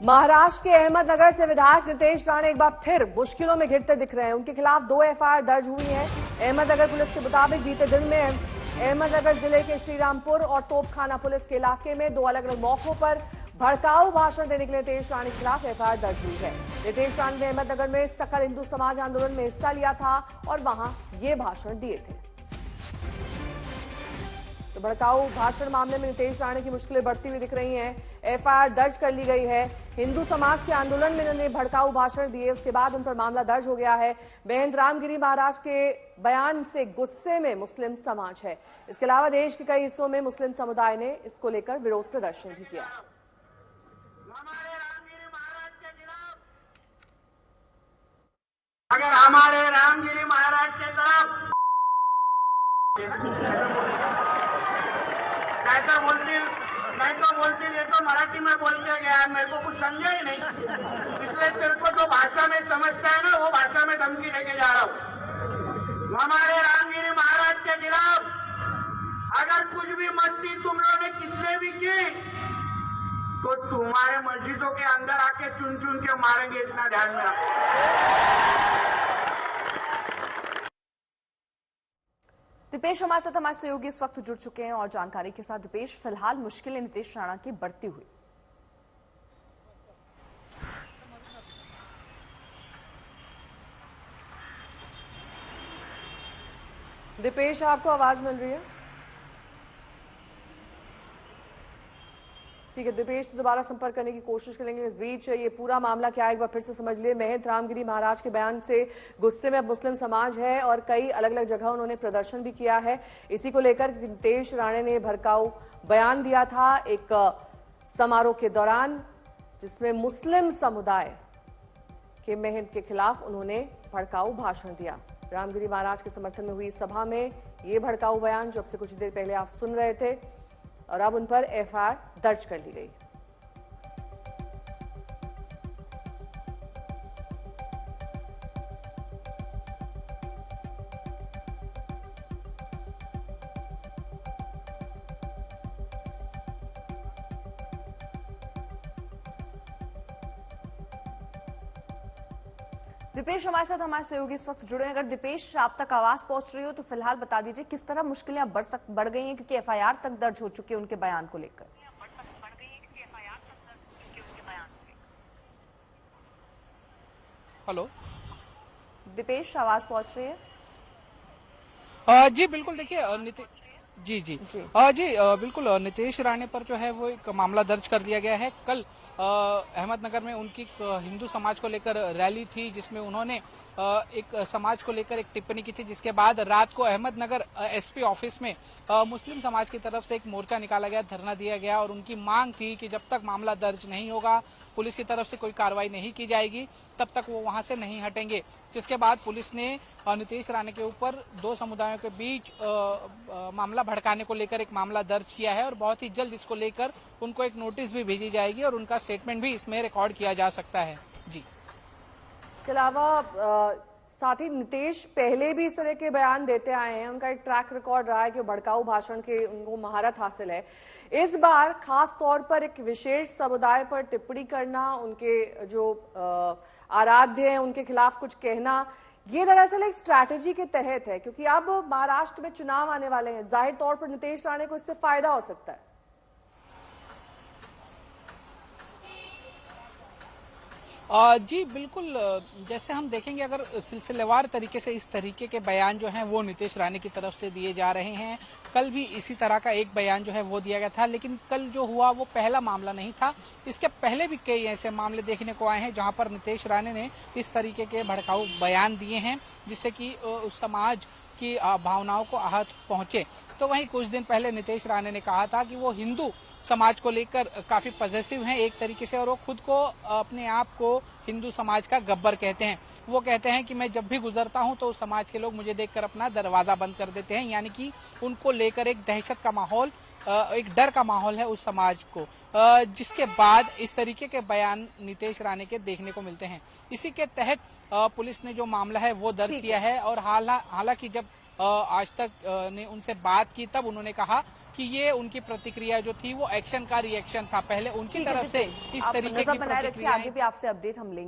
महाराष्ट्र के अहमदनगर से विधायक नितेश राणे एक बार फिर मुश्किलों में घिरते दिख रहे हैं। उनके खिलाफ 2 एफआईआर दर्ज हुई है। अहमदनगर पुलिस के मुताबिक बीते दिन में अहमदनगर जिले के श्रीरामपुर और तोपखाना पुलिस के इलाके में 2 अलग अलग मौकों पर भड़काऊ भाषण देने के लिए नितेश राणे के खिलाफ एफआईआर दर्ज हुई है। नितेश राणे ने अहमदनगर में सकल हिंदू समाज आंदोलन में हिस्सा लिया था और वहां ये भाषण दिए थे। तो भड़काऊ भाषण मामले में नितेश राणे की मुश्किलें बढ़ती हुई दिख रही हैं। एफआईआर दर्ज कर ली गई है। हिंदू समाज के आंदोलन में उन्होंने भड़काऊ भाषण दिए, उसके बाद उन पर मामला दर्ज हो गया है। महेंद्र रामगिरी महाराज के बयान से गुस्से में मुस्लिम समाज है। इसके अलावा देश के कई हिस्सों में मुस्लिम समुदाय ने इसको लेकर विरोध प्रदर्शन भी किया। अगर हमारे रामगिरी महाराज के तरफ मैं तो बोलती ये तो मराठी में बोल के गया, मेरे को कुछ समझा ही नहीं, इसलिए तेरे को जो भाषा में समझता है ना वो भाषा में धमकी लेके जा रहा हूँ। हमारे रामगिरी महाराज के खिलाफ अगर कुछ भी मस्ती तुम लोगों ने किसने भी की तो तुम्हारे मस्जिदों के अंदर आके चुन चुन के मारेंगे, इतना ध्यान में रखो। दीपेश हमारे साथ हमारे सहयोगी इस वक्त जुड़ चुके हैं और जानकारी के साथ। दीपेश, फिलहाल मुश्किलें नितेश राणा की बढ़ती हुई। दीपेश, आपको आवाज मिल रही है? ठीक है, दीपेश से दोबारा संपर्क करने की कोशिश करेंगे। इस बीच ये पूरा मामला क्या है एक बार फिर से समझ लिए। महेंद्र रामगिरी महाराज के बयान से गुस्से में अब मुस्लिम समाज है और कई अलग अलग जगह उन्होंने प्रदर्शन भी किया है। इसी को लेकर नितेश राणे ने भड़काऊ बयान दिया था एक समारोह के दौरान, जिसमें मुस्लिम समुदाय के महेंद्र के खिलाफ उन्होंने भड़काऊ भाषण दिया। रामगिरी महाराज के समर्थन में हुई सभा में ये भड़काऊ बयान जो अब से कुछ देर पहले आप सुन रहे थे, और अब उन पर एफआईआर दर्ज कर ली गई। दीपेश हमारे साथ हमारे सहयोगी इस वक्त जुड़े हैं। अगर दीपेश आप तक आवाज पहुंच रही हो तो फिलहाल बता दीजिए किस तरह मुश्किलें बढ़ गई हैं, क्योंकि एफआईआर तक दर्ज हो चुकी है उनके बयान को लेकर। हेलो दीपेश, आवाज पहुंच रही है? जी बिल्कुल, देखिए जी बिल्कुल, नितेश राणे पर जो है वो एक मामला दर्ज कर लिया गया है। कल अहमदनगर में उनकी हिंदू समाज को लेकर रैली थी, जिसमें उन्होंने एक समाज को लेकर एक टिप्पणी की थी, जिसके बाद रात को अहमदनगर एसपी ऑफिस में मुस्लिम समाज की तरफ से एक मोर्चा निकाला गया, धरना दिया गया और उनकी मांग थी कि जब तक मामला दर्ज नहीं होगा, पुलिस की तरफ से कोई कार्रवाई नहीं की जाएगी, तब तक वो वहां से नहीं हटेंगे। जिसके बाद पुलिस ने नितेश राणे के ऊपर 2 समुदायों के बीच मामला भड़काने को लेकर एक मामला दर्ज किया है और बहुत ही जल्द इसको लेकर उनको एक नोटिस भी भेजी जाएगी और उनका स्टेटमेंट भी इसमें रिकॉर्ड किया जा सकता है। जी, इसके अलावा साथ ही नितेश पहले भी इस तरह के बयान देते आए हैं, उनका एक ट्रैक रिकॉर्ड रहा है कि भड़काऊ भाषण के उनको महारत हासिल है। इस बार खास तौर पर एक विशेष समुदाय पर टिप्पणी करना, उनके जो आराध्य हैं उनके खिलाफ कुछ कहना, ये दरअसल एक स्ट्रैटेजी के तहत है, क्योंकि अब महाराष्ट्र में चुनाव आने वाले हैं। जाहिर तौर पर नितेश राणे को इससे फायदा हो सकता है। जी बिल्कुल, जैसे हम देखेंगे अगर सिलसिलेवार तरीके से इस तरीके के बयान जो हैं वो नितेश राणे की तरफ से दिए जा रहे हैं। कल भी इसी तरह का एक बयान जो है वो दिया गया था, लेकिन कल जो हुआ वो पहला मामला नहीं था। इसके पहले भी कई ऐसे मामले देखने को आए हैं जहां पर नितेश राणे ने इस तरीके के भड़काऊ बयान दिए हैं, जिससे कि उस समाज की भावनाओं को आहत पहुंचे। तो वहीं कुछ दिन पहले नितेश राणे ने कहा था कि वो हिंदू समाज को लेकर काफी पॉजिटिव हैं एक तरीके से, और वो खुद को अपने आप को हिंदू समाज का गब्बर कहते हैं। वो कहते हैं कि मैं जब भी गुजरता हूं तो उस समाज के लोग मुझे देखकर अपना दरवाजा बंद कर देते हैं, यानी कि उनको लेकर एक दहशत का माहौल, एक डर का माहौल है उस समाज को, जिसके बाद इस तरीके के बयान नितेश राणे के देखने को मिलते हैं। इसी के तहत पुलिस ने जो मामला है वो दर्ज किया है और हालांकि जब आज तक ने उनसे बात की तब उन्होंने कहा कि ये उनकी प्रतिक्रिया जो थी वो एक्शन का रिएक्शन था। पहले उनकी तरफ से इस तरीके की नजर बनाए रखिए, प्रतिक्रिया आगे भी आपसे अपडेट हम लेंगे।